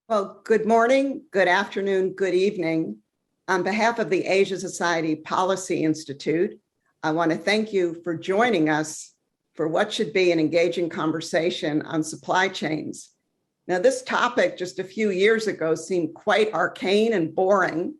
Well, good morning, good afternoon, good evening. On behalf of the Asia Society Policy Institute, I want to thank you for joining us for what should be an engaging conversation on supply chains. Now, this topic just a few years ago seemed quite arcane and boring,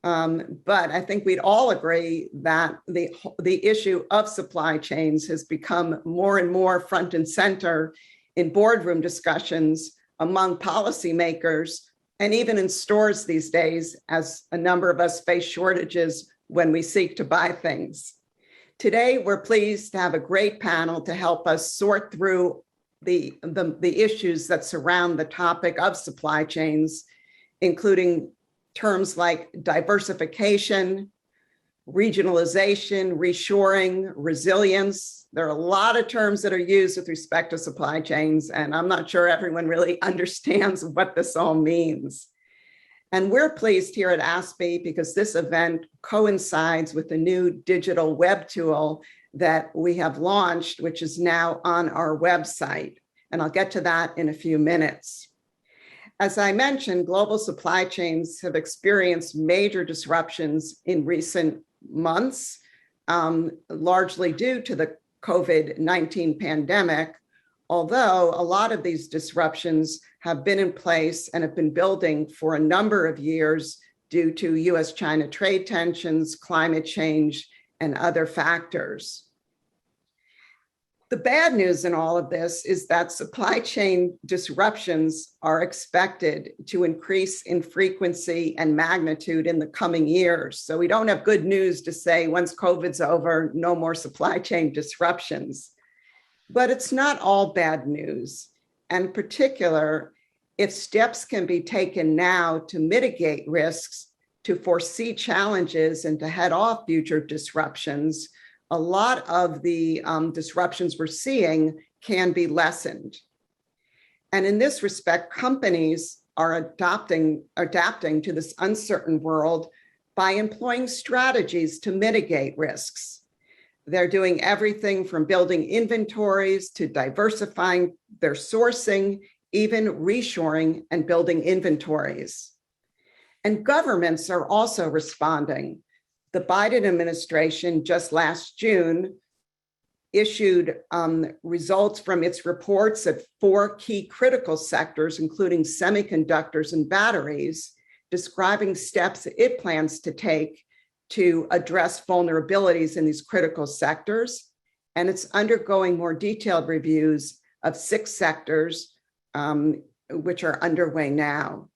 but I think we'd all agree that the issue of supply chains has become more and more front and center in boardroom discussions among policymakers, and even in stores these days, as a number of us face shortages when we seek to buy things. Today, we're pleased to have a great panel to help us sort through the issues that surround the topic of supply chains, including terms like diversification, regionalization, reshoring, resilience. There are a lot of terms that are used with respect to supply chains, and I'm not sure everyone really understands what this all means. And we're pleased here at ASPI because this event coincides with the new digital web tool that we have launched, which is now on our website. And I'll get to that in a few minutes. As I mentioned, global supply chains have experienced major disruptions in recent months, largely due to the COVID-19 pandemic, although a lot of these disruptions have been in place and have been building for a number of years due to US-China trade tensions, climate change, and other factors. The bad news in all of this is that supply chain disruptions are expected to increase in frequency and magnitude in the coming years. So we don't have good news to say once COVID's over, no more supply chain disruptions. But it's not all bad news. And in particular, if steps can be taken now to mitigate risks, to foresee challenges, and to head off future disruptions, a lot of the disruptions we're seeing can be lessened. And in this respect, companies are adapting to this uncertain world by employing strategies to mitigate risks. They're doing everything from building inventories to diversifying their sourcing, even reshoring and building inventories. And governments are also responding. The Biden administration just last June issued results from its reports of 4 key critical sectors, including semiconductors and batteries, describing steps it plans to take to address vulnerabilities in these critical sectors. And it's undergoing more detailed reviews of 6 sectors, which are underway now.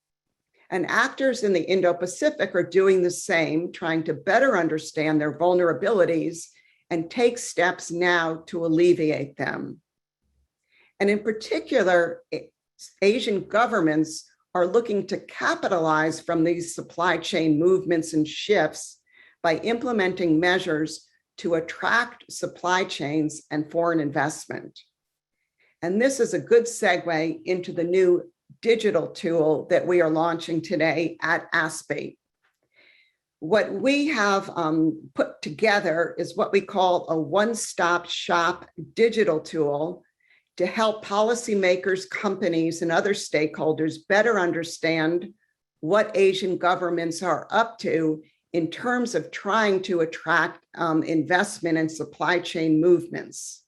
And actors in the Indo-Pacific are doing the same, trying to better understand their vulnerabilities and take steps now to alleviate them. And in particular, Asian governments are looking to capitalize from these supply chain movements and shifts by implementing measures to attract supply chains and foreign investment. And this is a good segue into the new digital tool that we are launching today at ASPI. What we have put together is what we call a one-stop shop digital tool to help policymakers, companies, and other stakeholders better understand what Asian governments are up to in terms of trying to attract investment in supply chain movements.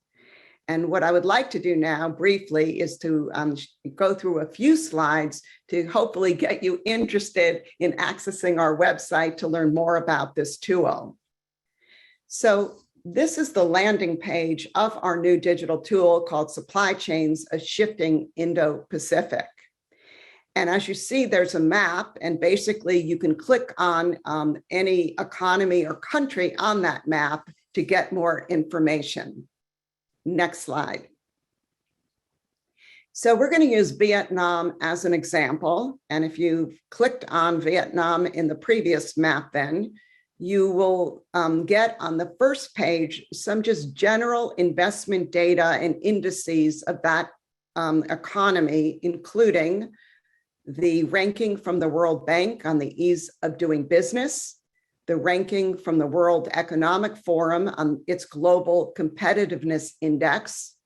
And what I would like to do now briefly is to go through a few slides to hopefully get you interested in accessing our website to learn more about this tool. So this is the landing page of our new digital tool called Supply Chains, a Shifting Indo-Pacific. And as you see, there's a map, and basically you can click on any economy or country on that map to get more information. Next slide. So we're going to use Vietnam as an example. And if you've clicked on Vietnam in the previous map, then you will get on the first page some just general investment data and indices of that economy, including the ranking from the World Bank on the ease of doing business, the ranking from the World Economic Forum on its Global Competitiveness Index,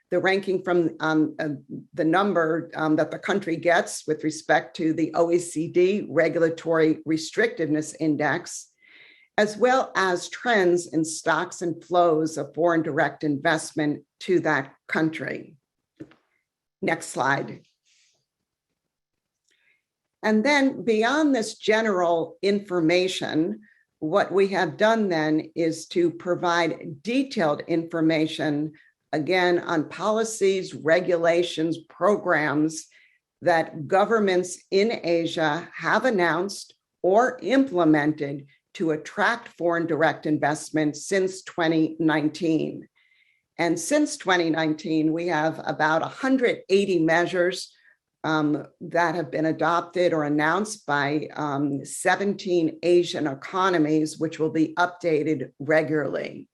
the ranking from the number that the country gets with respect to the OECD Regulatory Restrictiveness Index, as well as trends in stocks and flows of foreign direct investment to that country. Next slide. And then beyond this general information, what we have done then is to provide detailed information, again, on policies, regulations, programs that governments in Asia have announced or implemented to attract foreign direct investment since 2019. And since 2019, we have about 180 measures that have been adopted or announced by 17 Asian economies, which will be updated regularly.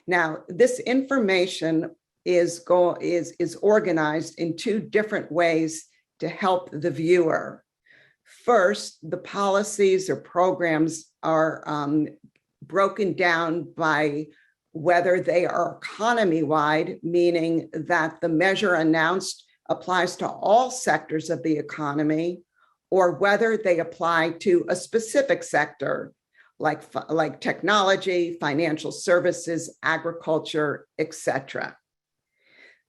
Now, this information is organized in two different ways to help the viewer. First, the policies or programs are broken down by whether they are economy-wide, meaning that the measure announced applies to all sectors of the economy, or whether they apply to a specific sector, like technology, financial services, agriculture, etc.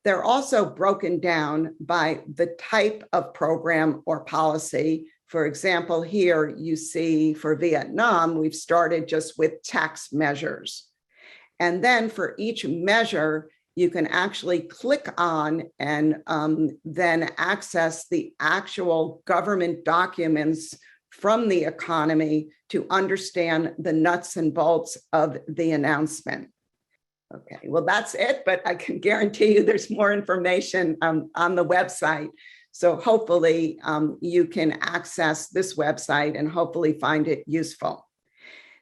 They're also broken down by the type of program or policy. For example, here you see for Vietnam, we've started just with tax measures. And then for each measure, you can actually click on and then access the actual government documents from the economy to understand the nuts and bolts of the announcement. Okay, well, that's it, but I can guarantee you there's more information on the website. So hopefully you can access this website and hopefully find it useful.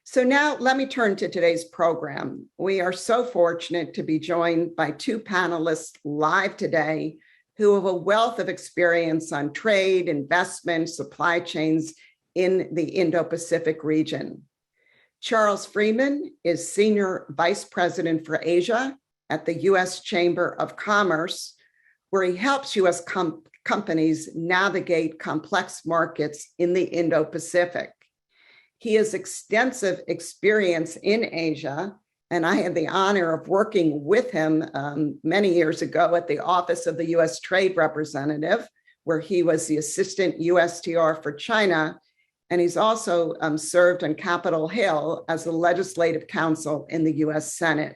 So now let me turn to today's program. We are so fortunate to be joined by two panelists live today who have a wealth of experience on trade, investment, supply chains in the Indo-Pacific region. Charles Freeman is Senior Vice President for Asia at the U.S. Chamber of Commerce, where he helps U.S. companies navigate complex markets in the Indo-Pacific. He has extensive experience in Asia, and I had the honor of working with him many years ago at the Office of the U.S. Trade Representative, where he was the Assistant USTR for China, and he's also served on Capitol Hill as the Legislative Counsel in the U.S. Senate.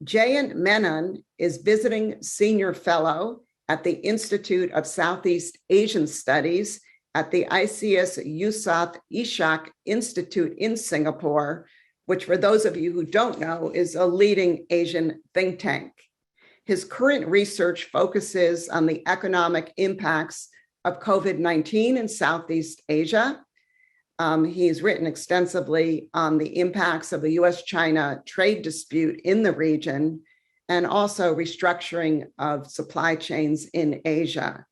Jayant Menon is Visiting Senior Fellow at the Institute of Southeast Asian Studies at the ISEAS-Yusof Ishak Institute in Singapore, which for those of you who don't know, is a leading Asian think tank. His current research focuses on the economic impacts of COVID-19 in Southeast Asia. He's written extensively on the impacts of the US-China trade dispute in the region, and also restructuring of supply chains in Asia.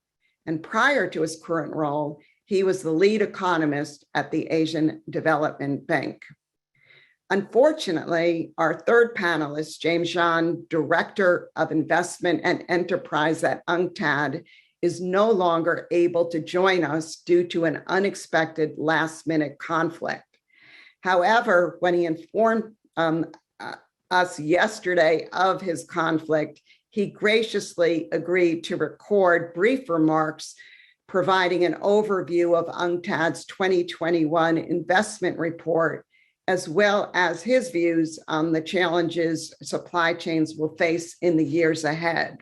And prior to his current role, he was the lead economist at the Asian Development Bank. Unfortunately, our third panelist, James Zhan, Director of Investment and Enterprise at UNCTAD, is no longer able to join us due to an unexpected last-minute conflict. However, when he informed us yesterday of his conflict, he graciously agreed to record brief remarks providing an overview of UNCTAD's 2021 investment report, as well as his views on the challenges supply chains will face in the years ahead.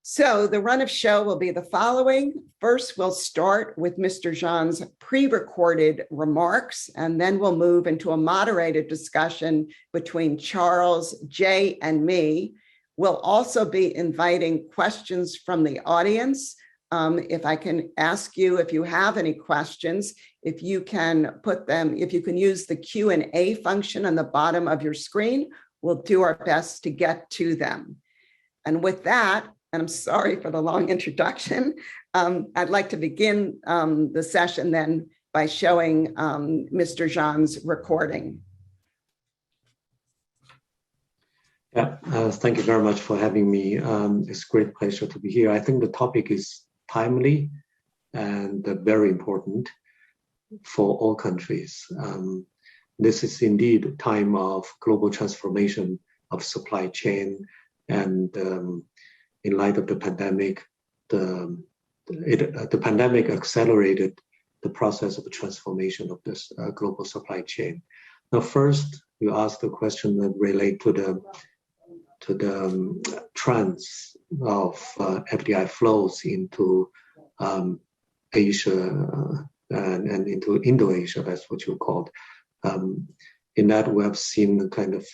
So the run of show will be the following. First, we'll start with Mr. Zhan's pre-recorded remarks, and then we'll move into a moderated discussion between Charles, Jay, and me. We'll also be inviting questions from the audience. If I can ask you, if you have any questions, if you can put them, if you can use the Q&A function on the bottom of your screen, we'll do our best to get to them. And with that, and I'm sorry for the long introduction, I'd like to begin the session then by showing Mr. Zhan's recording. Yeah, thank you very much for having me. It's a great pleasure to be here. I think the topic is timely and very important for all countries. This is indeed a time of global transformation of supply chain, and in light of the pandemic, the pandemic accelerated the process of the transformation of this global supply chain. Now, first, you asked a question that relate to the trends of FDI flows into Asia and into Indo-Asia, that's what you called. In that, we have seen a kind of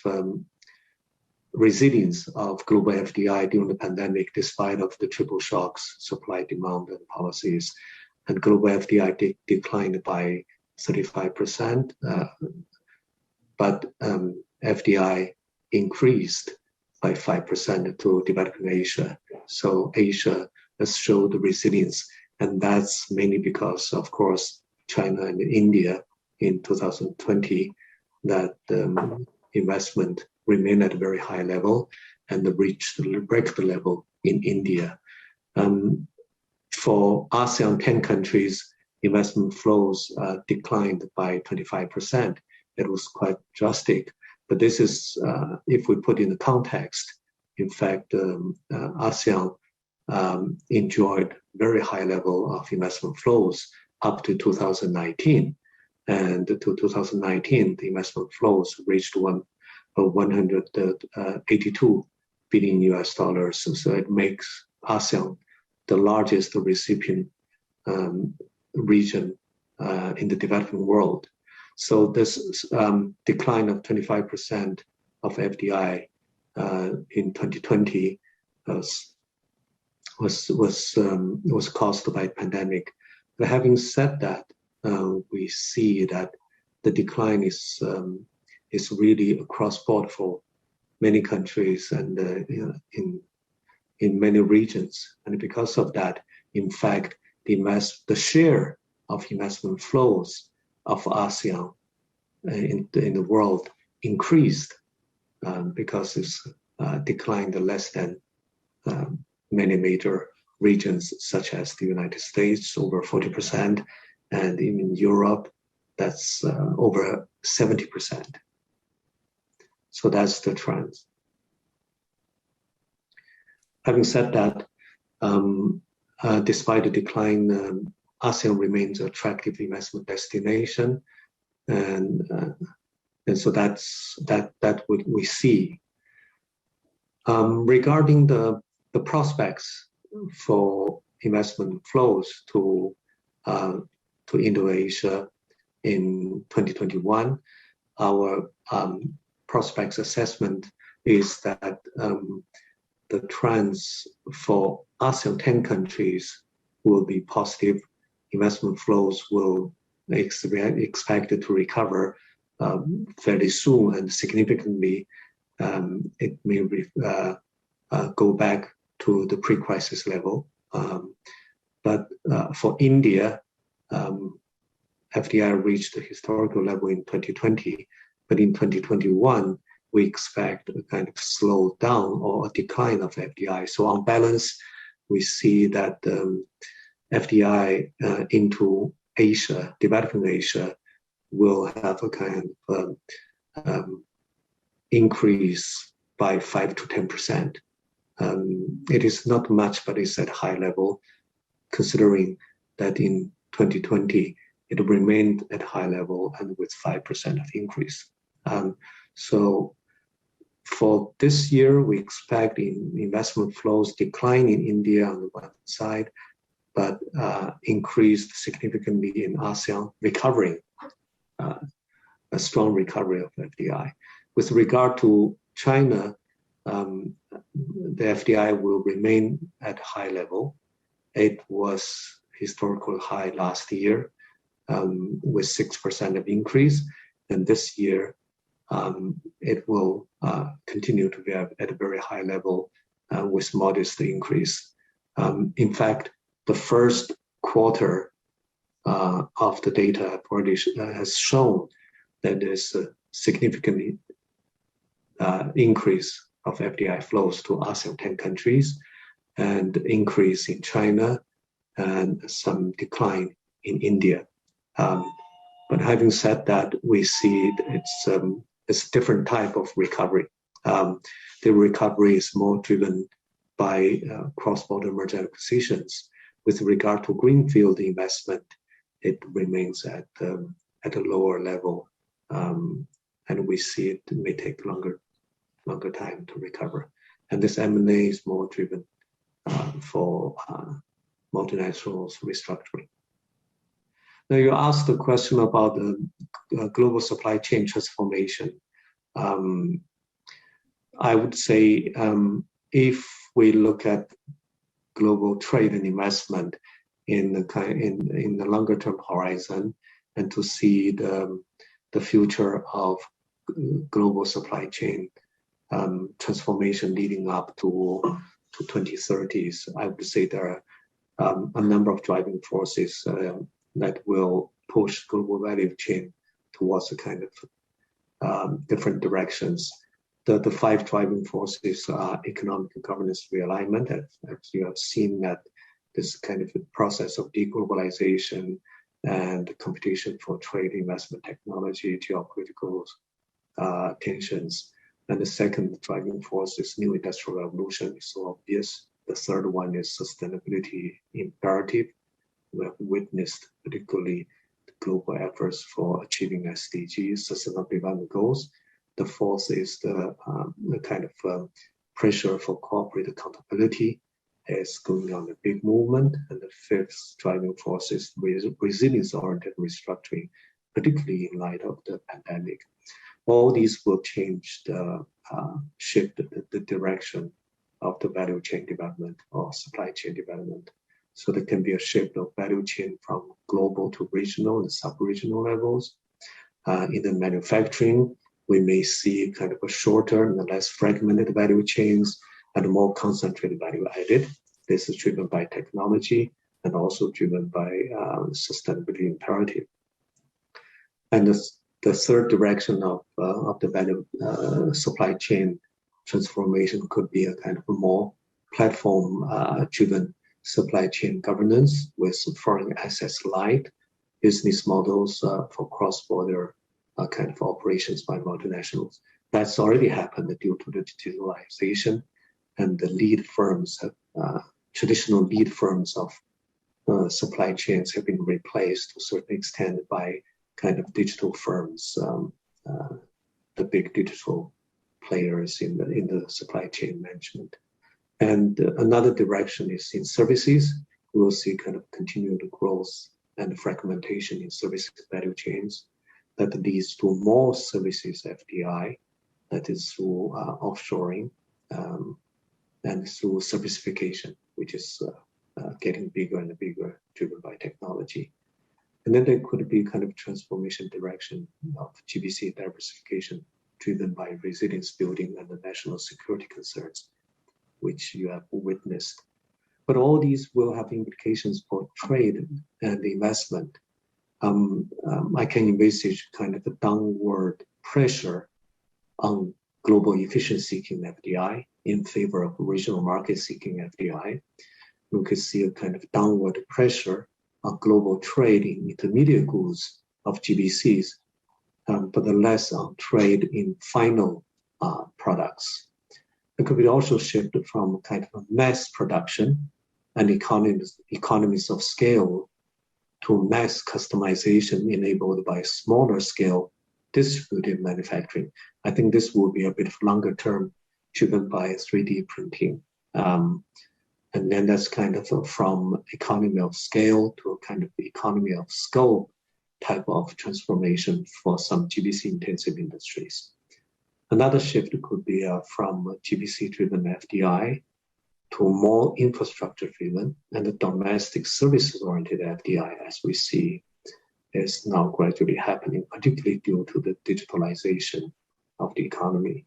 resilience of global FDI during the pandemic, despite of the triple shocks, supply, demand, and policies. And global FDI declined by 35%, but FDI increased by 5% to developing Asia. So Asia has showed resilience, and that's mainly because, of course, China and India in 2020, that investment remained at a very high level and reached the record level in India. For ASEAN 10 countries, investment flows declined by 25%. It was quite drastic, but this is, if we put in the context, in fact, ASEAN enjoyed very high level of investment flows up to 2019. And to 2019, the investment flows reached $182 billion US. So it makes ASEAN the largest recipient region in the developing world. So this decline of 25% of FDI in 2020 was caused by pandemic. But having said that, we see that the decline is really across board for many countries and in many regions. And because of that, in fact, the share of investment flows of ASEAN in the world increased because it's declined less than many major regions such as the United States, over 40%, and in Europe, that's over 70%. So that's the trend. Having said that, despite the decline, ASEAN remains an attractive investment destination, and so that's what we see. Regarding the prospects for investment flows to Indo-Asia in 2021, our prospects assessment is that the trends for ASEAN 10 countries will be positive. Investment flows will be expected to recover fairly soon and significantly. It may go back to the pre-crisis level. But for India, FDI reached the historical level in 2020, but in 2021, we expect a kind of slowdown or a decline of FDI. So on balance, we see that FDI into Asia, developing Asia, will have a kind of increase by 5 to 10%. It is not much, but it's at high level, considering that in 2020, it remained at high level and with 5% of increase. So for this year, we expect investment flows decline in India on the one side, but increased significantly in ASEAN, recovering, a strong recovery of FDI. With regard to China, the FDI will remain at high level. It was historical high last year with 6% of increase, and this year it will continue to be at a very high level with modest increase. In fact, the first quarter of the data published has shown that there's a significant increase of FDI flows to ASEAN 10 countries, and increase in China, and some decline in India. But having said that, we see it's a different type of recovery. The recovery is more driven by cross-border merger acquisitions. With regard to greenfield investment, it remains at a lower level, and we see it may take longer time to recover. And this M&A is more driven for multinationals restructuring. Now, you asked the question about the global supply chain transformation. I would say if we look at global trade and investment in the longer term horizon, and to see the future of global supply chain transformation leading up to 2030s, I would say there are a number of driving forces that will push global value chain towards a kind of different directions. The five driving forces are economic and governance realignment, as you have seen that this kind of process of deglobalization and competition for trade, investment, technology, geopolitical tensions. And the second driving force is new industrial revolution. It's so obvious. The third one is sustainability imperative. We have witnessed particularly the global efforts for achieving SDGs, Sustainable Development Goals. The fourth is the kind of pressure for corporate accountability is going on a big movement. And the fifth driving force is resilience-oriented restructuring, particularly in light of the pandemic. All these will change shift the direction of the value chain development or supply chain development. So there can be a shift of value chain from global to regional and sub-regional levels. In the manufacturing, we may see kind of a shorter and less fragmented value chains and more concentrated value added. This is driven by technology and also driven by sustainability imperative. And the third direction of the value supply chain transformation could be a kind of a more platform-driven supply chain governance with foreign assets light business models for cross-border kind of operations by multinationals. That's already happened due to the digitalization, and the lead firms have traditional lead firms of supply chains have been replaced to a certain extent by kind of digital firms, the big digital players in the supply chain management. And another direction is in services. We will see kind of continued growth and fragmentation in service value chains that leads to more services FDI, that is through offshoring and through servicification, which is getting bigger and bigger, driven by technology. And then there could be kind of transformation direction of GBC diversification, driven by resilience building and the national security concerns, which you have witnessed. But all these will have implications for trade and investment. I can envisage kind of a downward pressure on global efficiency-seeking FDI in favor of regional market-seeking FDI. We could see a kind of downward pressure on global trade in intermediate goods of GBCs, but less on trade in final products. It could be also shifted from kind of a mass production and economies of scale to mass customization enabled by smaller scale distributed manufacturing. I think this will be a bit of longer term, driven by 3D printing. And then that's kind of from economy of scale to a kind of economy of scope type of transformation for some GBC intensive industries. Another shift could be from GBC driven FDI to more infrastructure driven and the domestic services oriented FDI, as we see is now gradually happening, particularly due to the digitalization of the economy.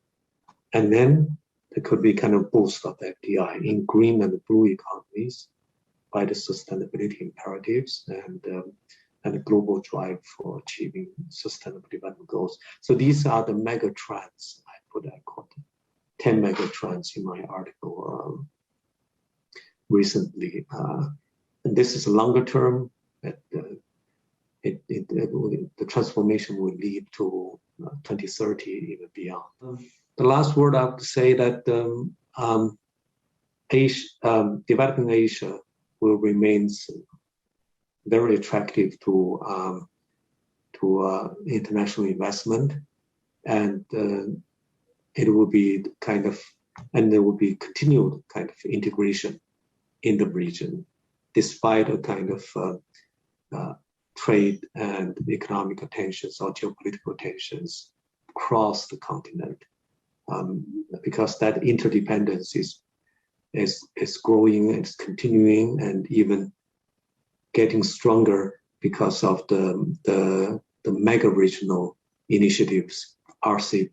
And then there could be kind of boost of FDI in green and blue economies by the sustainability imperatives and the global drive for achieving sustainable development goals. So these are the mega trends, I put that quote. 10 megatrends in my article recently. And this is a longer term. The transformation will lead to 2030, even beyond. The last word I have to say that developing Asia will remain very attractive to international investment, and it will be there will be continued kind of integration in the region, despite a kind of trade and economic tensions or geopolitical tensions across the continent, because that interdependence is growing, it's continuing, and even getting stronger because of the mega regional initiatives, RCEP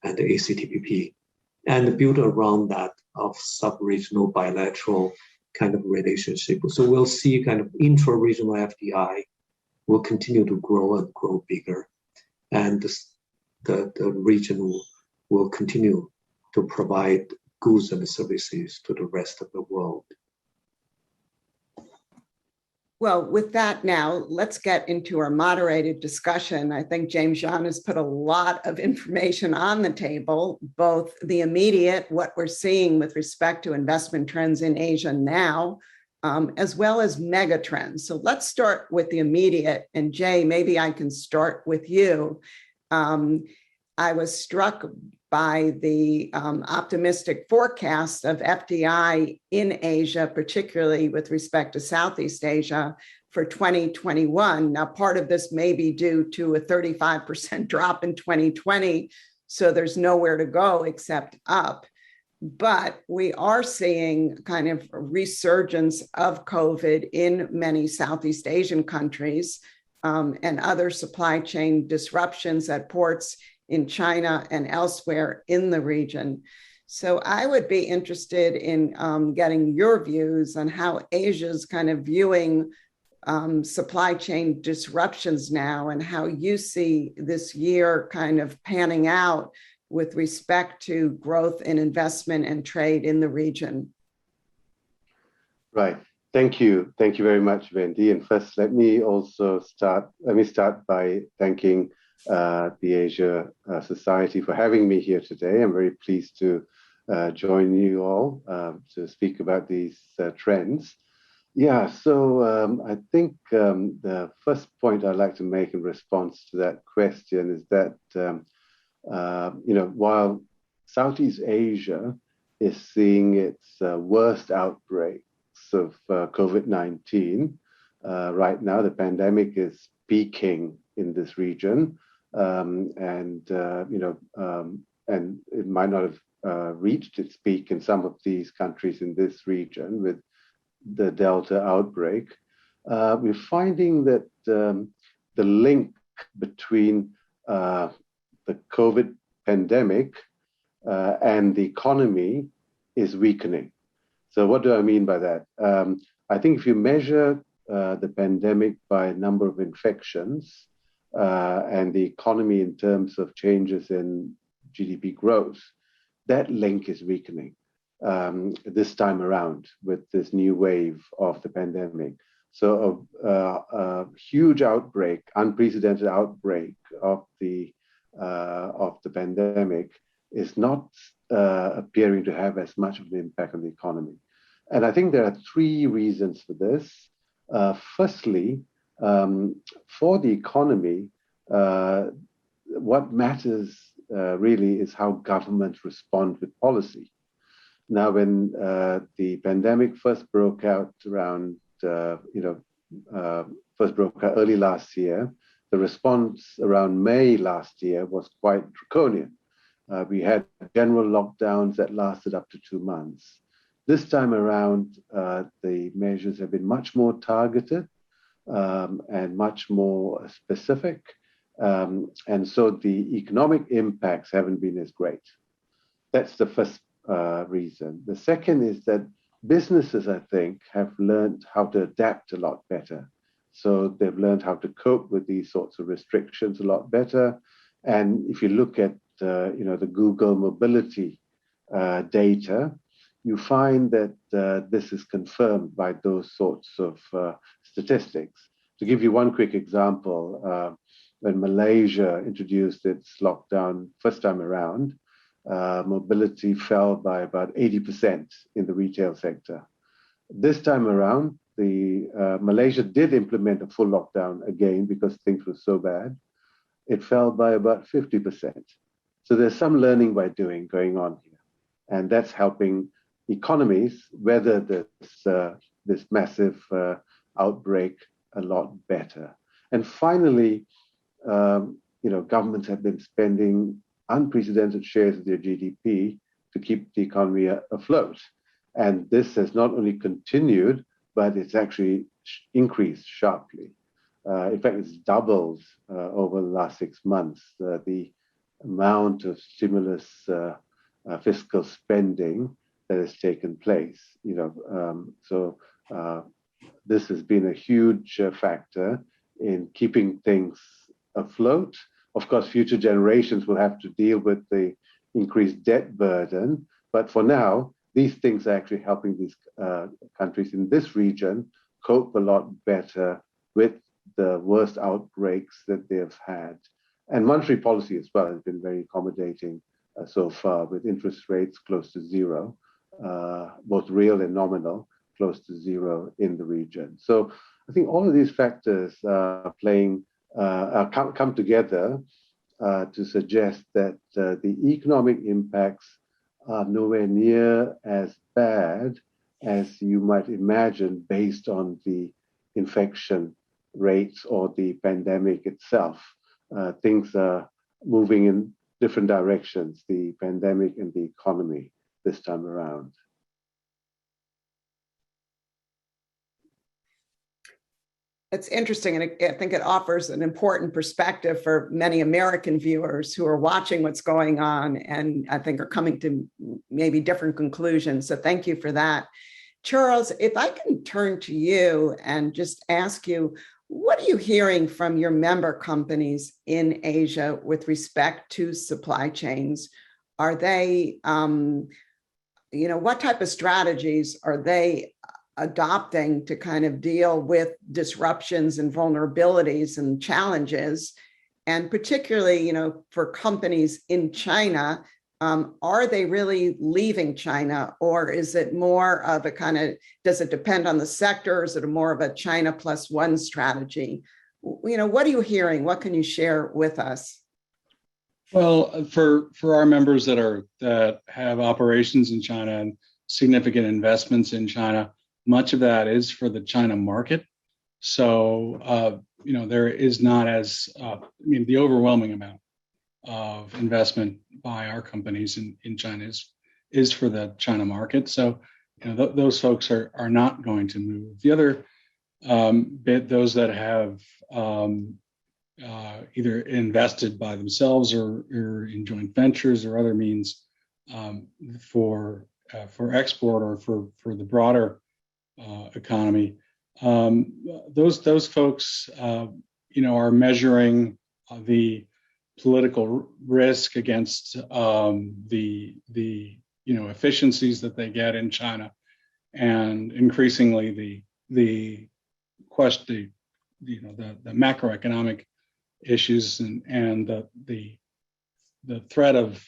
and the ACTPP, and built around that of sub-regional bilateral kind of relationship. So we'll see kind of intra-regional FDI will continue to grow and grow bigger, and the region will continue to provide goods and services to the rest of the world. Well, with that now, let's get into our moderated discussion. I think James Zhan has put a lot of information on the table, both the immediate, what we're seeing with respect to investment trends in Asia now, as well as mega trends. So let's start with the immediate. And Jay, maybe I can start with you. I was struck by the optimistic forecast of FDI in Asia, particularly with respect to Southeast Asia for 2021. Now, part of this may be due to a 35% drop in 2020, so there's nowhere to go except up. But we are seeing kind of a resurgence of COVID in many Southeast Asian countries and other supply chain disruptions at ports in China and elsewhere in the region. So I would be interested in getting your views on how Asia's kind of viewing supply chain disruptions now, and how you see this year kind of panning out with respect to growth in investment and trade in the region. Right. Thank you. Thank you very much, Wendy. And first, let me start by thanking the Asia Society for having me here today. I'm very pleased to join you all to speak about these trends. Yeah, so I think the first point I'd like to make in response to that question is that, while Southeast Asia is seeing its worst outbreaks of COVID-19, right now the pandemic is peaking in this region. And it might not have reached its peak in some of these countries in this region with the Delta outbreak. We're finding that the link between the COVID pandemic and the economy is weakening. So what do I mean by that? I think if you measure the pandemic by number of infections, and the economy in terms of changes in GDP growth, that link is weakening this time around with this new wave of the pandemic. So a huge outbreak, unprecedented outbreak of the pandemic is not appearing to have as much of an impact on the economy. And I think there are three reasons for this. Firstly, for the economy, what matters really is how governments respond with policy. Now, when the pandemic first broke out around, early last year, the response around May last year was quite draconian. We had general lockdowns that lasted up to 2 months. This time around, the measures have been much more targeted and much more specific. And so the economic impacts haven't been as great. That's the first reason. The second is that businesses, I think, have learned how to adapt a lot better. So they've learned how to cope with these sorts of restrictions a lot better. And if you look at the Google mobility data, you find that this is confirmed by those sorts of statistics. To give you one quick example, when Malaysia introduced its lockdown first time around, mobility fell by about 80% in the retail sector. This time around, Malaysia did implement a full lockdown again because things were so bad. It fell by about 50%. So there's some learning by doing going on here. And that's helping economies weather this massive outbreak a lot better. And finally, governments have been spending unprecedented shares of their GDP to keep the economy afloat. And this has not only continued, but it's actually increased sharply. In fact, it's doubled over the last 6 months, the amount of stimulus fiscal spending that has taken place. This has been a huge factor in keeping things afloat. Of course, future generations will have to deal with the increased debt burden, but for now, these things are actually helping these countries in this region cope a lot better with the worst outbreaks that they've had. And monetary policy as well has been very accommodating so far, with interest rates close to zero, both real and nominal, close to zero in the region. So I think all of these factors come together to suggest that the economic impacts are nowhere near as bad as you might imagine based on the infection rates or the pandemic itself. Things are moving in different directions, the pandemic and the economy this time around. It's interesting, and I think it offers an important perspective for many American viewers who are watching what's going on and I think are coming to maybe different conclusions. So thank you for that. Charles, if I can turn to you and just ask you, what are you hearing from your member companies in Asia with respect to supply chains? Are they, what type of strategies are they adopting to kind of deal with disruptions and vulnerabilities and challenges? And particularly, for companies in China, are they really leaving China, or is it more of a does it depend on the sector? Is it more of a China plus one strategy? What are you hearing? What can you share with us? Well, for our members that have operations in China and significant investments in China, much of that is for the China market. So, there is not the overwhelming amount of investment by our companies in China is for the China market. So, those folks are not going to move. The other bit, those that have either invested by themselves or in joint ventures or other means for export or for the broader economy, those folks, are measuring the political risk against the efficiencies that they get in China, and increasingly the macroeconomic issues and the threat of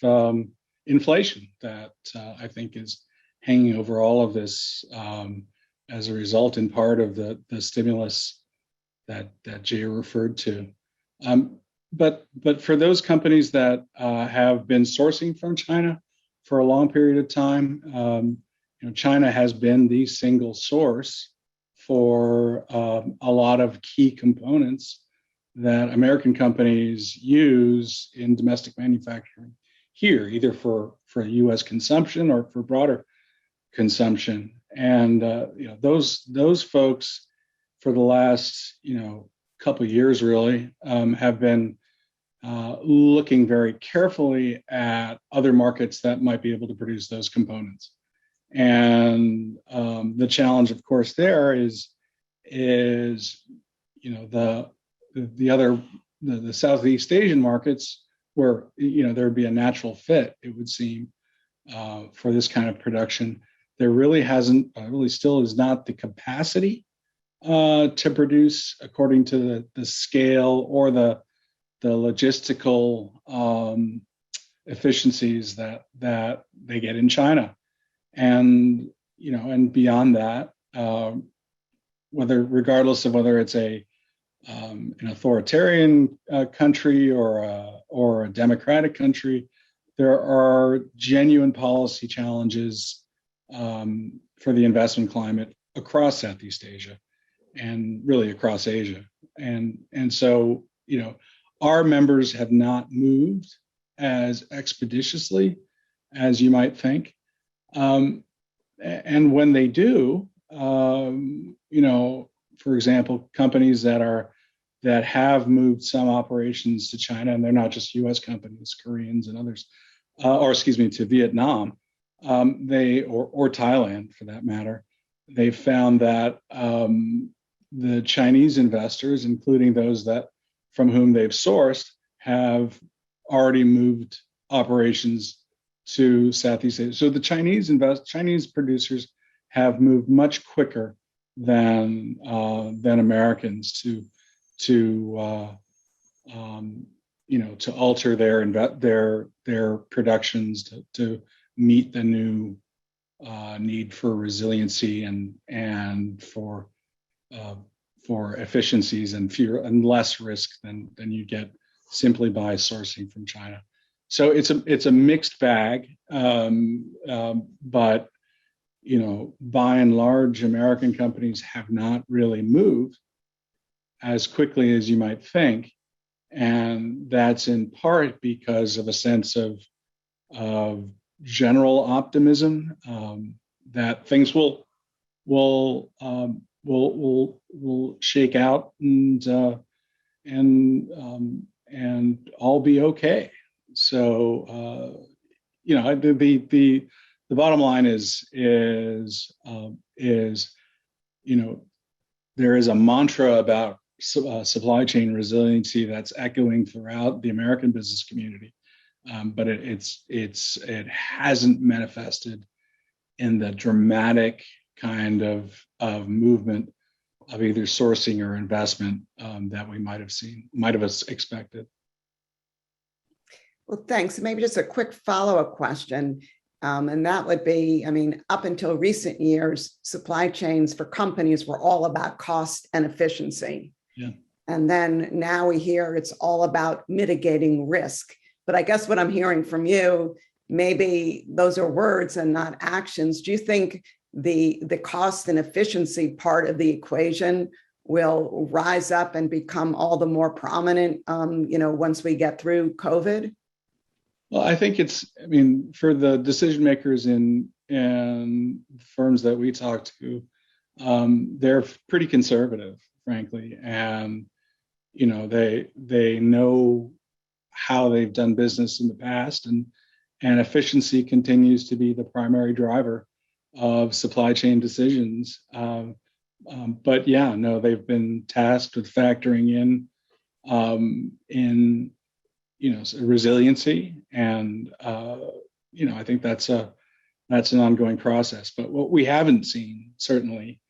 inflation that I think is hanging over all of this as a result, in part, of the stimulus that Jay referred to. But for those companies that have been sourcing from China for a long period of time, China has been the single source for a lot of key components that American companies use in domestic manufacturing here, either for U.S. consumption or for broader consumption. And those folks, for the last couple of years, really have been looking very carefully at other markets that might be able to produce those components. And the challenge, of course, there is the Southeast Asian markets, where there would be a natural fit, it would seem, for this kind of production. There really really still is not the capacity to produce according to the scale or the logistical efficiencies that they get in China, and and beyond that, regardless of whether it's an authoritarian country or a democratic country, there are genuine policy challenges for the investment climate across Southeast Asia and really across Asia, and so our members have not moved as expeditiously as you might think. And when they do, for example, companies that have moved some operations to China, and they're not just U.S. companies, Koreans and others, to Vietnam, or Thailand for that matter, they've found that the Chinese investors, including those from whom they've sourced, have already moved operations to Southeast Asia. So the Chinese producers have moved much quicker than Americans to alter their productions to meet the new need for resiliency and for efficiencies and less risk than you get simply by sourcing from China. So it's a mixed bag, but by and large, American companies have not really moved as quickly as you might think, and that's in part because of a sense of general optimism that things will shake out and all be okay. So the bottom line is there is a mantra about supply chain resiliency that's echoing throughout the American business community, but it hasn't manifested in the dramatic kind of movement of either sourcing or investment that we might have expected. Well, thanks. Maybe just a quick follow-up question. And that would be, up until recent years, supply chains for companies were all about cost and efficiency. Yeah. And then now we hear it's all about mitigating risk. But I guess what I'm hearing from you, maybe those are words and not actions. Do you think the cost and efficiency part of the equation will rise up and become all the more prominent, once we get through COVID? Well, I think for the decision makers in firms that we talk to, they're pretty conservative, frankly, and they know how they've done business in the past, and efficiency continues to be the primary driver of supply chain decisions. But yeah, no, they've been tasked with factoring in resiliency, and I think that's an ongoing process. But what we haven't seen certainly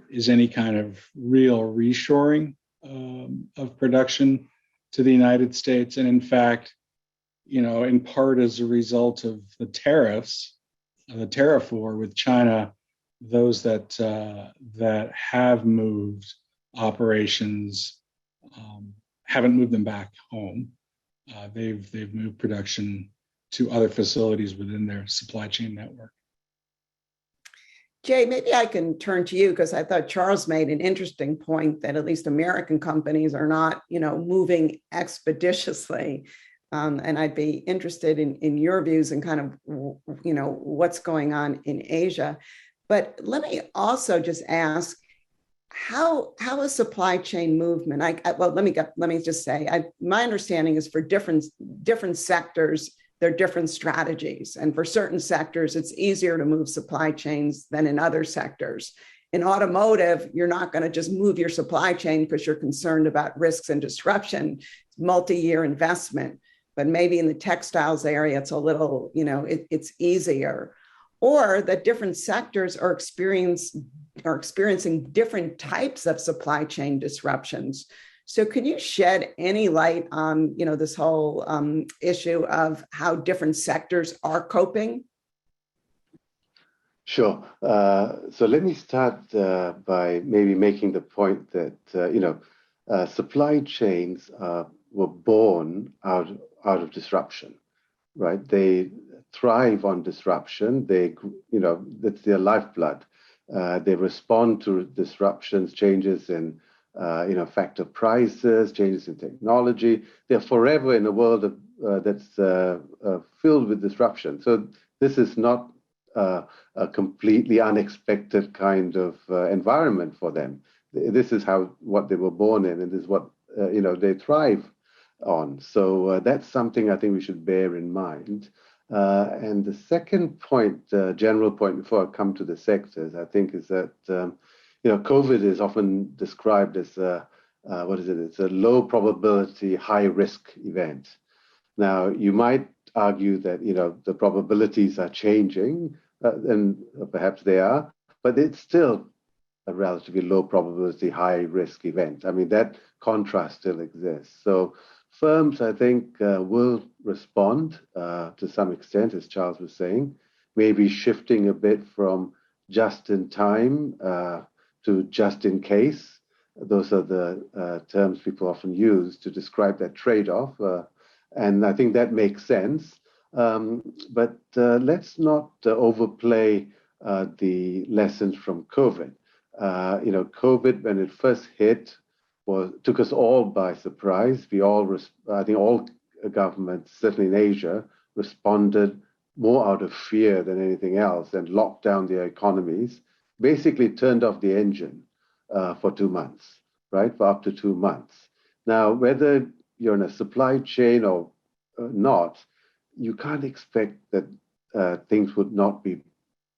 is any kind of real reshoring of production to the United States, and in fact, in part as a result of the tariffs, the tariff war with China, those that have moved operations haven't moved them back home. They've moved production to other facilities within their supply chain network. Jay, maybe I can turn to you, because I thought Charles made an interesting point that at least American companies are not, moving expeditiously. And I'd be interested in your views and kind of, what's going on in Asia. But let me also just ask, how a supply chain movement? Let me just say, my understanding is for different sectors, there are different strategies, and for certain sectors, it's easier to move supply chains than in other sectors. In automotive, you're not going to just move your supply chain because you're concerned about risks and disruption. It's multi-year investment. but maybe in the textiles area, it's a little, it's easier. Or that different sectors are experiencing different types of supply chain disruptions. So could you shed any light on, this whole issue of how different sectors are coping? Sure. So let me start by maybe making the point that, supply chains were born out of disruption, right? They thrive on disruption. That's their lifeblood. They respond to disruptions, changes in, factor prices, changes in technology. They're forever in a world that's filled with disruption. So this is not a completely unexpected kind of environment for them. This is what they were born in, and this is what they thrive on. So that's something I think we should bear in mind. And the second point, general point, before I come to the sectors, I think is that COVID is often described as it's a low probability, high risk event. Now you might argue that the probabilities are changing, and perhaps they are, but it's still a relatively low probability, high risk event. I mean, that contrast still exists. So firms, I think, will respond to some extent, as Charles was saying, maybe shifting a bit from just in time to just in case. Those are the terms people often use to describe that trade-off. And I think that makes sense. But let's not overplay the lessons from COVID. COVID, when it first hit, took us all by surprise. I think all governments, certainly in Asia, responded more out of fear than anything else and locked down their economies, basically turned off the engine for 2 months, right? For up to 2 months. Now, whether you're in a supply chain or not, you can't expect that things would not be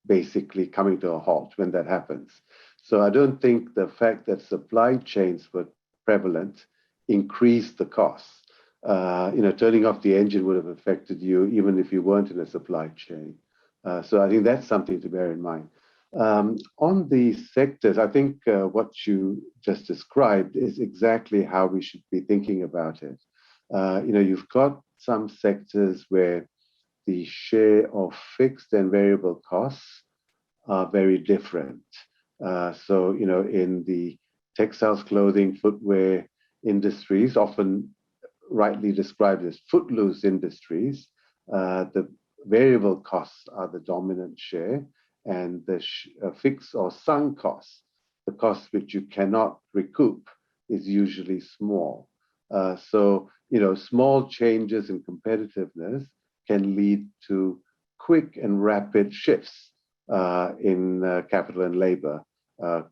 basically coming to a halt when that happens. So I don't think the fact that supply chains were prevalent increased the costs. Turning off the engine would have affected you even if you weren't in a supply chain. So I think that's something to bear in mind. On the sectors, I think what you just described is exactly how we should be thinking about it. You've got some sectors where the share of fixed and variable costs are very different. So, in the textiles, clothing, footwear industries, often rightly described as footloose industries, the variable costs are the dominant share, and the fixed or sunk costs, the costs which you cannot recoup, is usually small. So, small changes in competitiveness can lead to quick and rapid shifts in capital and labor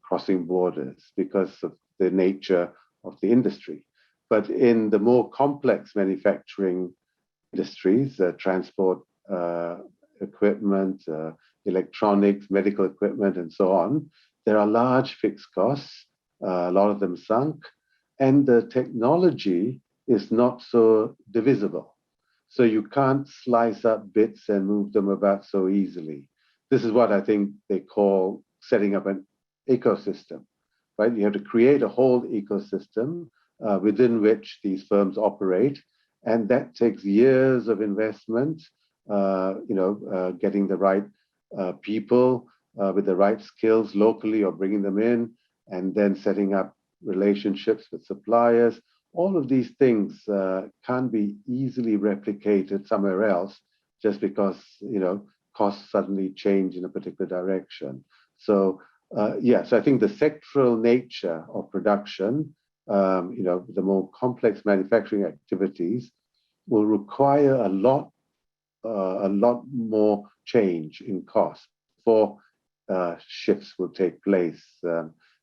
crossing borders because of the nature of the industry. But in the more complex manufacturing industries, transport equipment, electronics, medical equipment, and so on, there are large fixed costs, a lot of them sunk, and the technology is not so divisible. So you can't slice up bits and move them about so easily. This is what I think they call setting up an ecosystem, right? You have to create a whole ecosystem within which these firms operate, and that takes years of investment, getting the right people with the right skills locally or bringing them in, and then setting up relationships with suppliers. All of these things can't be easily replicated somewhere else just because, costs suddenly change in a particular direction. So, so I think the sectoral nature of production, the more complex manufacturing activities will require a lot more change in cost before shifts will take place.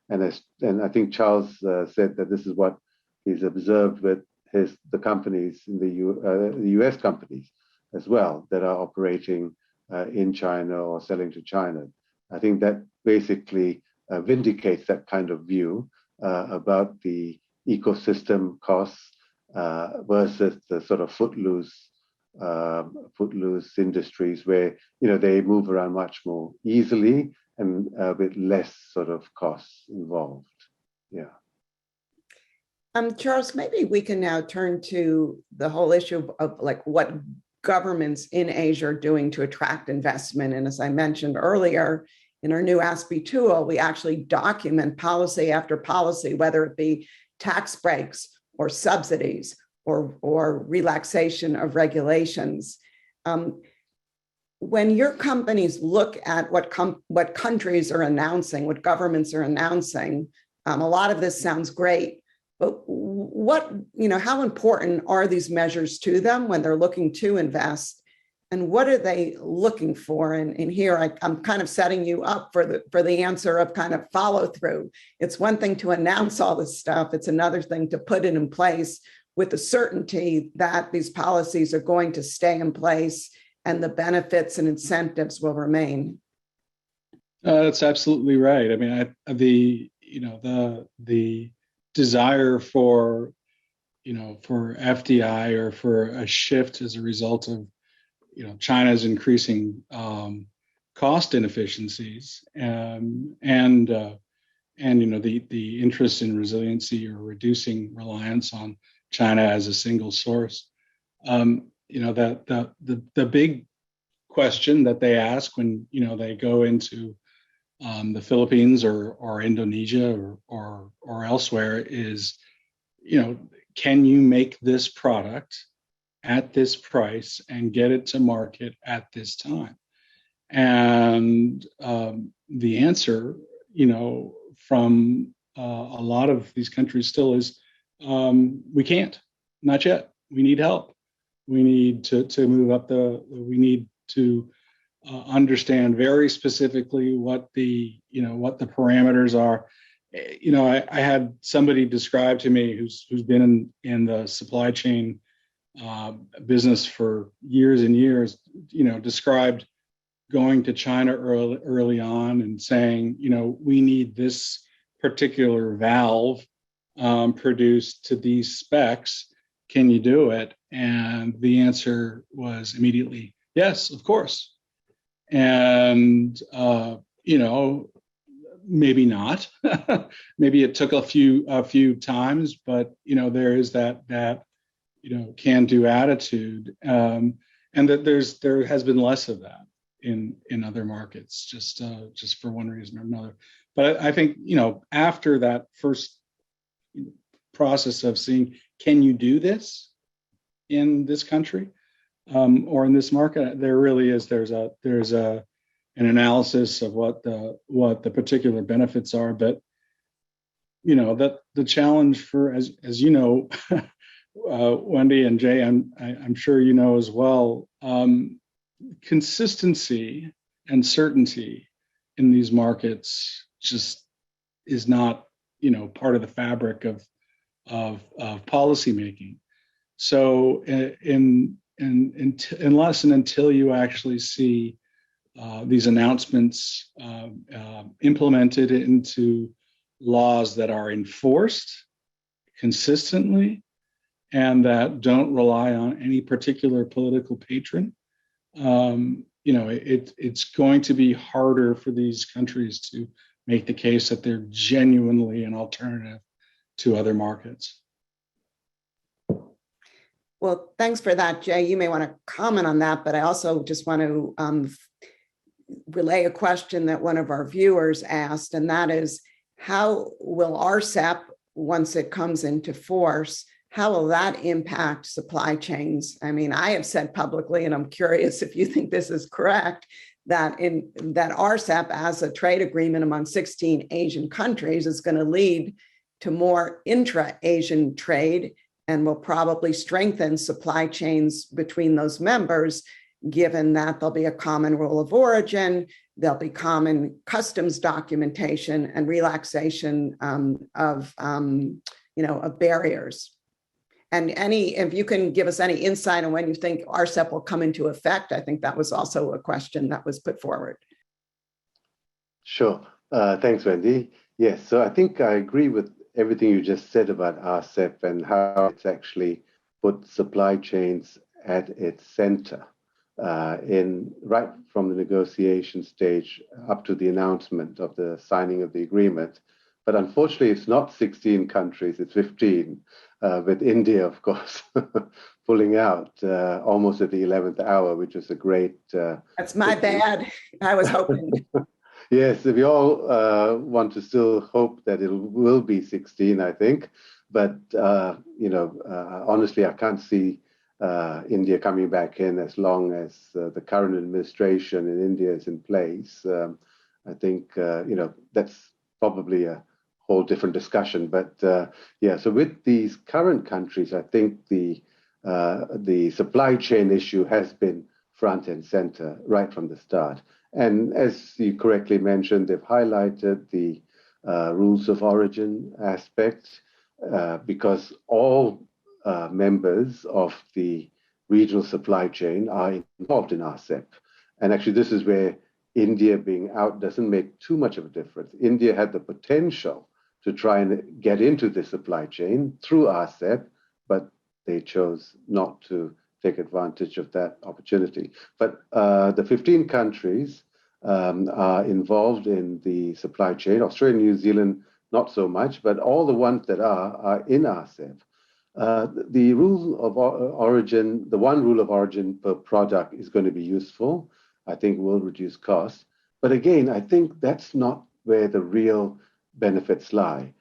And I think Charles said that this is what he's observed with the companies in the US companies as well that are operating in China or selling to China. I think that basically vindicates that kind of view about the ecosystem costs versus the sort of footloose industries where they move around much more easily and with less sort of costs involved. Yeah. Charles, maybe we can now turn to the whole issue of like what governments in Asia are doing to attract investment. And as I mentioned earlier, in our new ASPI tool, we actually document policy after policy, whether it be tax breaks or subsidies or relaxation of regulations. When your companies look at what countries are announcing, what governments are announcing, a lot of this sounds great, but how important are these measures to them when they're looking to invest? And what are they looking for? And here I'm kind of setting you up for the answer of kind of follow through. It's one thing to announce all this stuff. It's another thing to put it in place with the certainty that these policies are going to stay in place and the benefits and incentives will remain. That's absolutely right. I mean, the desire for FDI or for a shift as a result of China's increasing cost inefficiencies and the interest in resiliency or reducing reliance on China as a single source. The big question that they ask when they go into the Philippines or Indonesia or elsewhere is, can you make this product at this price and get it to market at this time? And the answer, from a lot of these countries still is, we can't, not yet. We need help. We need to move up we need to understand very specifically what the parameters are. I had somebody describe to me who's been in the supply chain business for years and years, described going to China early on and saying, we need this particular valve produced to these specs. Can you do it? And the answer was immediately, yes, of course. And, maybe not. Maybe it took a few times, but, there is that can-do attitude. And that there has been less of that in other markets, just for one reason or another. But I think, after that first process of seeing, can you do this in this country or in this market? There really is. There's an analysis of what the particular benefits are, but that the challenge for as Wendy and Jay, I'm sure as well, consistency and certainty in these markets just is not part of the fabric of policy making. So unless and until you actually see these announcements implemented into laws that are enforced consistently and that don't rely on any particular political patron, it's going to be harder for these countries to make the case that they're genuinely an alternative to other markets. Well, thanks for that, Jay. You may want to comment on that, but I also just want to relay a question that one of our viewers asked, and that is, how will RCEP, once it comes into force, how will that impact supply chains? I mean, I have said publicly, and I'm curious if you think this is correct, that RCEP as a trade agreement among 16 Asian countries is going to lead to more intra-Asian trade and will probably strengthen supply chains between those members, given that there'll be a common rule of origin, there'll be common customs documentation and relaxation of barriers. And if you can give us any insight on when you think RCEP will come into effect, I think that was also a question that was put forward. Sure. Thanks, Wendy. Yes, so I think I agree with everything you just said about RCEP and how it's actually put supply chains at its center in right from the negotiation stage up to the announcement of the signing of the agreement. But unfortunately, it's not 16 countries, it's 15, with India, of course, pulling out almost at the 11th hour, which is a great... That's my bad. I was hoping. Yes, we all want to still hope that it will be 16, I think. But, honestly, I can't see India coming back in as long as the current administration in India is in place. I think, that's probably a whole different discussion. But so with these current countries, I think the supply chain issue has been front and center right from the start. And as you correctly mentioned, they've highlighted the rules of origin aspect because all members of the regional supply chain are involved in RCEP. And actually, this is where India being out doesn't make too much of a difference. India had the potential to try and get into the supply chain through RCEP, but they chose not to take advantage of that opportunity. But the 15 countries are involved in the supply chain. Australia and New Zealand, not so much, but all the ones that are in RCEP. The rule of origin, the one rule of origin per product is going to be useful. I think will reduce costs. But again, I think that's not where the real benefits lie.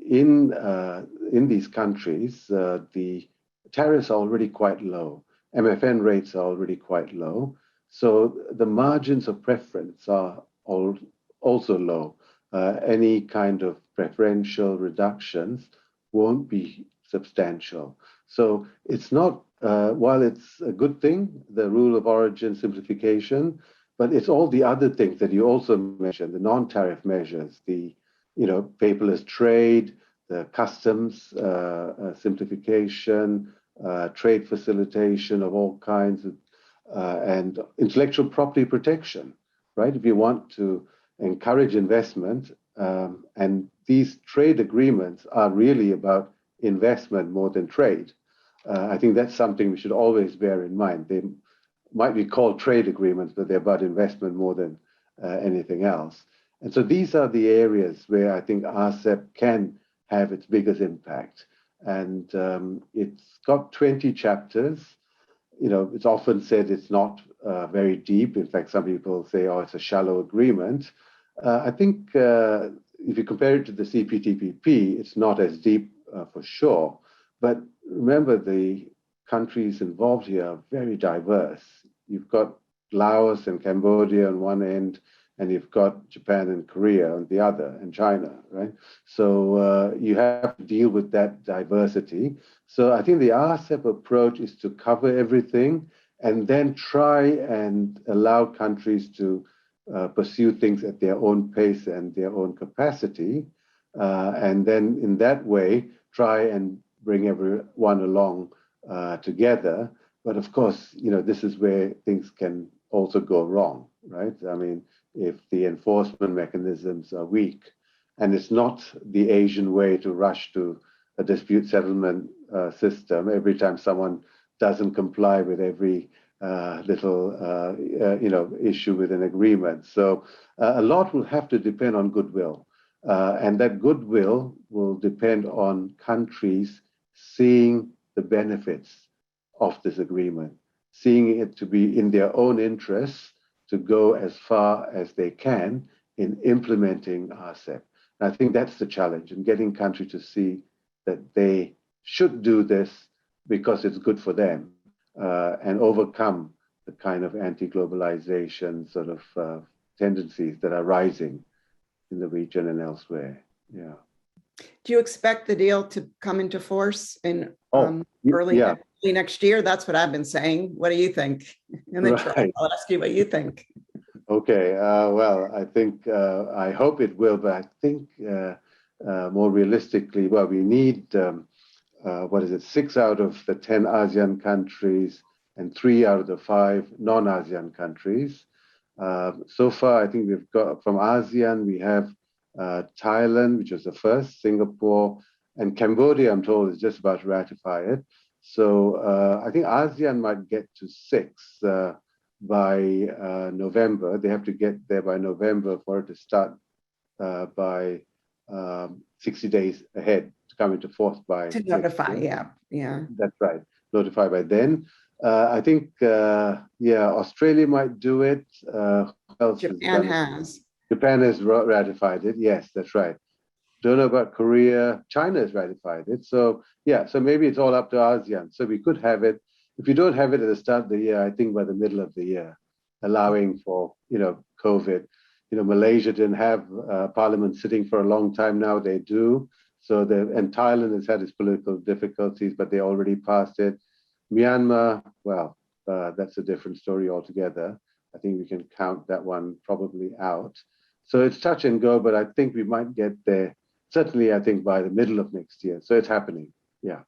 In these countries, the tariffs are already quite low. MFN rates are already quite low. So the margins of preference are also low. Any kind of preferential reductions won't be substantial. So it's not, while it's a good thing, the rule of origin simplification, but it's all the other things that you also mentioned, the non-tariff measures, the paperless trade, the customs simplification, trade facilitation of all kinds of, and intellectual property protection, right? If you want to encourage investment, and these trade agreements are really about investment more than trade. I think that's something we should always bear in mind. They might be called trade agreements, but they're about investment more than anything else. And so these are the areas where I think RCEP can have its biggest impact. And it's got 20 chapters. It's often said it's not very deep. In fact, some people say, oh, it's a shallow agreement. I think if you compare it to the CPTPP, it's not as deep for sure. But remember, the countries involved here are very diverse. You've got Laos and Cambodia on one end, and you've got Japan and Korea on the other, and China, right? So you have to deal with that diversity. So I think the RCEP approach is to cover everything and then try and allow countries to pursue things at their own pace and their own capacity. And then in that way, try and bring everyone along together. But of course, this is where things can also go wrong, right? I mean, if the enforcement mechanisms are weak, and it's not the Asian way to rush to a dispute settlement system every time someone doesn't comply with every little issue with an agreement. So a lot will have to depend on goodwill, and that goodwill will depend on countries seeing the benefits of this agreement, seeing it to be in their own interests to go as far as they can in implementing RCEP. And I think that's the challenge, in getting countries to see that they should do this because it's good for them, and overcome the kind of anti-globalization sort of tendencies that are rising in the region and elsewhere. Yeah. Do you expect the deal to come into force in early next year? That's what I've been saying. What do you think? And then Right. I'll ask you what you think. Okay. Well, I think I hope it will, but I think more realistically, well, we need 6 out of the 10 ASEAN countries and 3 out of the 5 non-ASEAN countries. So far, I think we've got from ASEAN, we have Thailand, which was the first, Singapore, and Cambodia, I'm told, is just about to ratify it. So I think ASEAN might get to 6 by November. They have to get there by November for it to start by 60 days ahead to come into force by To notify, yeah. That's right. Notify by then. I think, Australia might do it. Who else Japan has done it? has. Japan has ratified it. Yes, that's right. Don't know about Korea. China has ratified it. So so maybe it's all up to ASEAN. So we could have it. If you don't have it at the start of the year, I think by the middle of the year, allowing for COVID. Malaysia didn't have parliament sitting for a long time now. They do. So and Thailand has had its political difficulties, but they already passed it. Myanmar, well, that's a different story altogether. I think we can count that one probably out. So it's touch and go, but I think we might get there. Certainly, I think by the middle of next year. So it's happening. Yeah.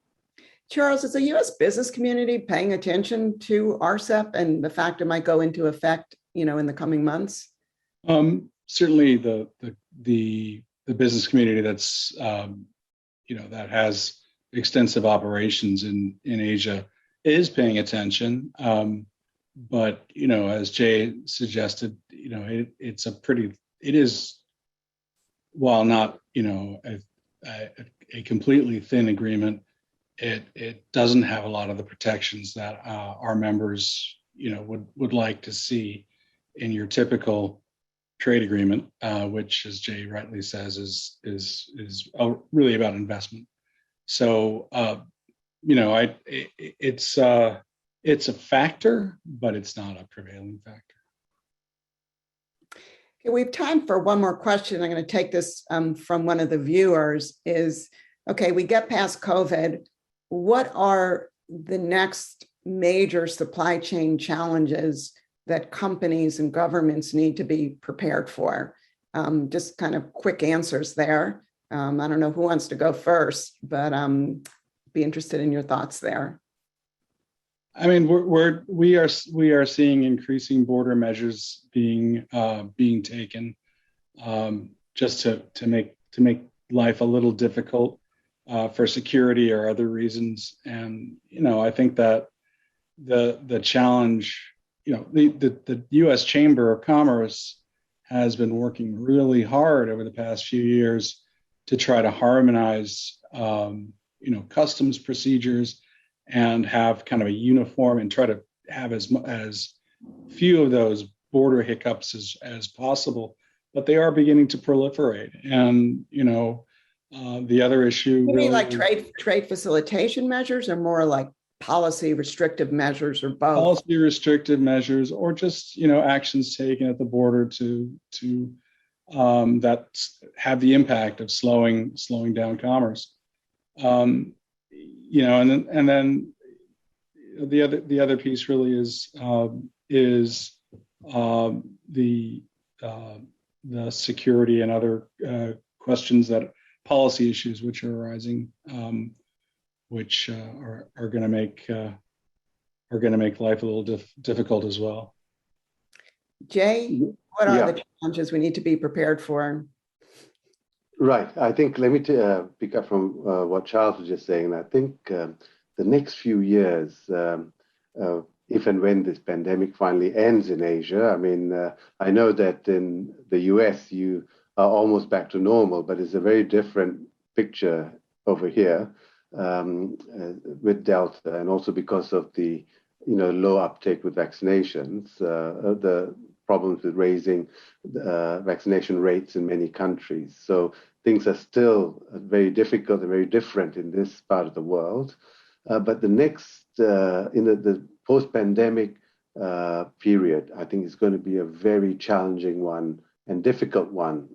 Charles, is the U.S. business community paying attention to RCEP and the fact it might go into effect, in the coming months? Certainly, the business community that's that has extensive operations in Asia is paying attention. But as Jay suggested, it is, while not a completely thin agreement, it doesn't have a lot of the protections that our members would like to see in your typical trade agreement, which, as Jay rightly says, is really about investment. So it's a factor, but it's not a prevailing factor. Okay, we have time for one more question. I'm going to take this from one of the viewers. We get past COVID. What are the next major supply chain challenges that companies and governments need to be prepared for? Just kind of quick answers there. I don't know who wants to go first, but be interested in your thoughts there. I mean, we are seeing increasing border measures being taken just to make life a little difficult for security or other reasons. And I think that the challenge, the U.S. Chamber of Commerce has been working really hard over the past few years to try to harmonize customs procedures and have kind of a uniform and try to have as few of those border hiccups as possible. But they are beginning to proliferate. And the other issue, you mean like trade facilitation measures, or more like policy restrictive measures, or both? Policy restrictive measures, or just actions taken at the border to that have the impact of slowing down commerce. And then the other piece really is the security and other questions, policy issues which are arising, which are going to make life a little difficult as well. Jay, what are the challenges we need to be prepared for? Right. I think let me pick up from what Charles was just saying. I think the next few years, if and when this pandemic finally ends in Asia, I mean, I know that in the US you are almost back to normal, but it's a very different picture over here with Delta, and also because of the low uptake with vaccinations, the problems with raising vaccination rates in many countries. So things are still very difficult and very different in this part of the world. But the next, in the post-pandemic period, I think is going to be a very challenging one and difficult one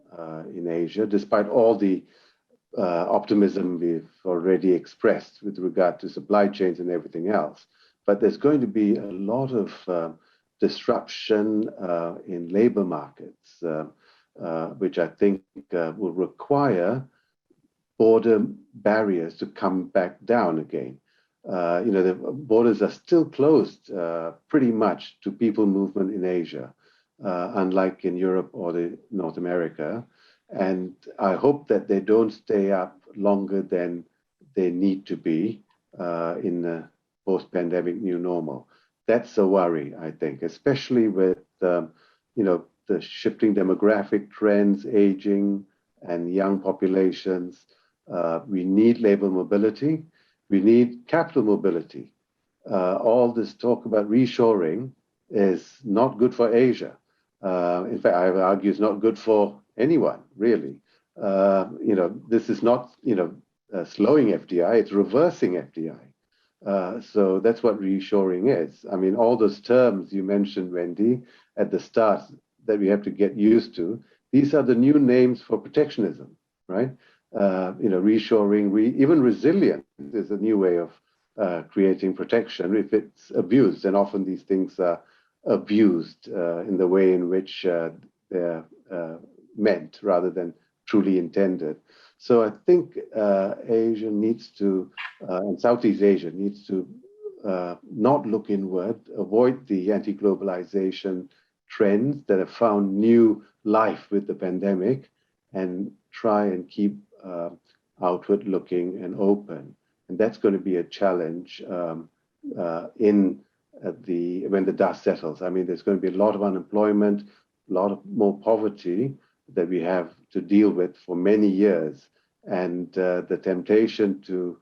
in Asia, despite all the optimism we've already expressed with regard to supply chains and everything else. But there's going to be a lot of disruption in labor markets, which I think will require border barriers to come back down again. The borders are still closed pretty much to people movement in Asia, unlike in Europe or North America. And I hope that they don't stay up longer than they need to be, in the post-pandemic new normal. That's a worry, I think, especially with the shifting demographic trends, aging, and young populations. We need labor mobility. We need capital mobility. All this talk about reshoring is not good for Asia. In fact, I would argue it's not good for anyone, really. This is not, slowing FDI, it's reversing FDI. So that's what reshoring is. I mean, all those terms you mentioned, Wendy, at the start that we have to get used to, these are the new names for protectionism, right? Reshoring, even resilience is a new way of creating protection if it's abused. And often these things are abused in the way in which they're meant rather than truly intended. So I think Asia needs to, and Southeast Asia needs to not look inward, avoid the anti-globalization trends that have found new life with the pandemic, and try and keep outward looking and open. And that's going to be a challenge when the dust settles. I mean, there's going to be a lot of unemployment, a lot of more poverty that we have to deal with for many years. And the temptation to,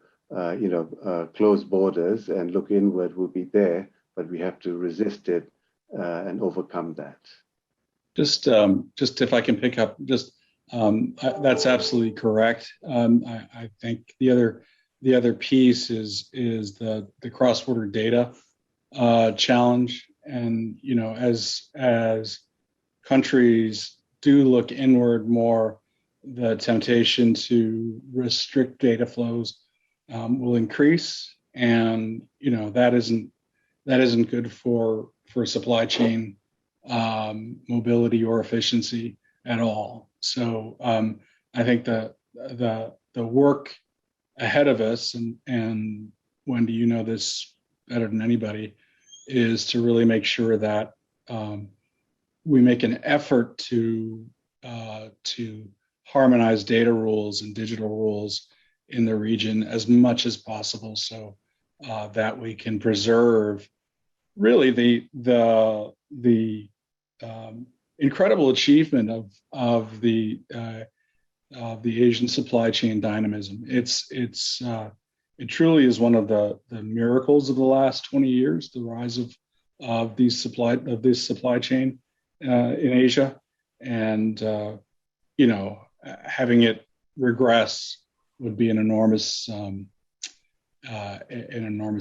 close borders and look inward will be there, but we have to resist it and overcome that. Just if I can pick up, that's absolutely correct. I think the other piece is the cross-border data challenge, and as countries do look inward more, the temptation to restrict data flows will increase, and that isn't good for supply chain mobility or efficiency at all. So I think the work ahead of us, and Wendy, you know this better than anybody, is to really make sure that we make an effort to harmonize data rules and digital rules in the region as much as possible, so that we can preserve really the incredible achievement of the Asian supply chain dynamism. It truly is one of the miracles of the last 20 years, the rise of this supply chain in Asia, and having it regress would be an enormous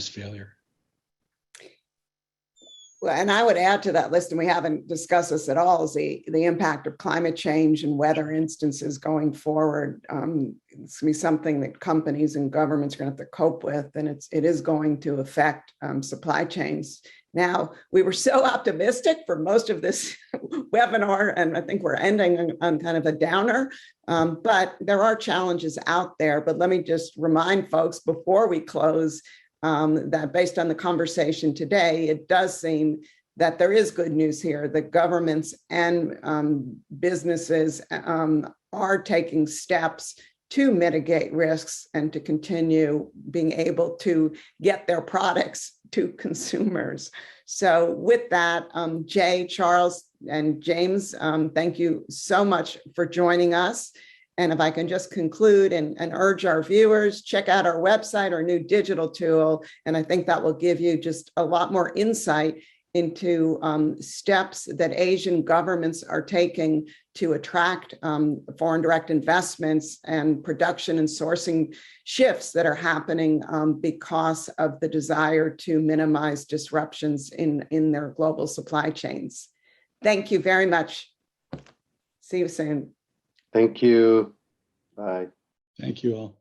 failure. Well, and I would add to that list, and we haven't discussed this at all, is the impact of climate change and weather instances going forward. It's going to be something that companies and governments are going to have to cope with, and it is going to affect supply chains. Now, we were so optimistic for most of this webinar, and I think we're ending on kind of a downer, but there are challenges out there. But let me just remind folks before we close that based on the conversation today, it does seem that there is good news here. The governments and businesses are taking steps to mitigate risks and to continue being able to get their products to consumers. So with that, Jay, Charles, and James, thank you so much for joining us. And if I can just conclude and urge our viewers, check out our website, our new digital tool. And I think that will give you just a lot more insight into steps that Asian governments are taking to attract foreign direct investments and production and sourcing shifts that are happening because of the desire to minimize disruptions in their global supply chains. Thank you very much. See you soon. Thank you. Bye. Thank you all.